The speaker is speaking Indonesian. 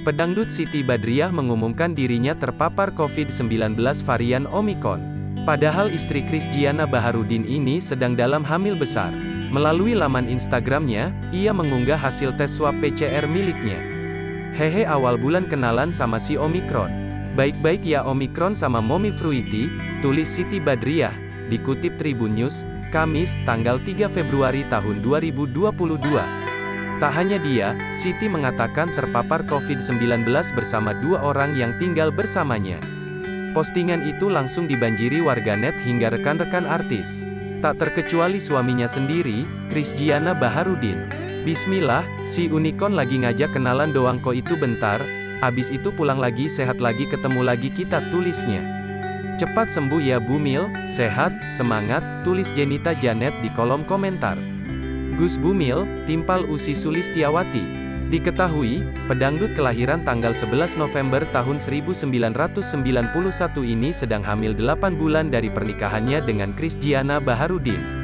Pedangdut Siti Badriah mengumumkan dirinya terpapar COVID-19 varian Omikron. Padahal istri Kris Giana Baharudin ini sedang dalam hamil besar. Melalui laman Instagramnya, ia mengunggah hasil tes swab PCR miliknya. Hehe, awal bulan kenalan sama si Omikron. Baik-baik ya Omikron sama Mommy Fruity, tulis Siti Badriah, dikutip Tribun News, Kamis, tanggal 3 Februari tahun 2022. Tak hanya dia, Siti mengatakan terpapar COVID-19 bersama 2 orang yang tinggal bersamanya. Postingan itu langsung dibanjiri warganet hingga rekan-rekan artis. Tak terkecuali suaminya sendiri, Kris Giana Baharudin. Bismillah, si Unicorn lagi ngajak kenalan doang kok itu bentar, abis itu pulang lagi sehat lagi ketemu lagi kita, tulisnya. Cepat sembuh ya Bumil, sehat, semangat, tulis Jenita Janet di kolom komentar. Gus Bumil, timpal Usi Sulistiawati. Diketahui, pedangdut kelahiran tanggal 11 November tahun 1991 ini sedang hamil 8 bulan dari pernikahannya dengan Kris Giana Baharudin.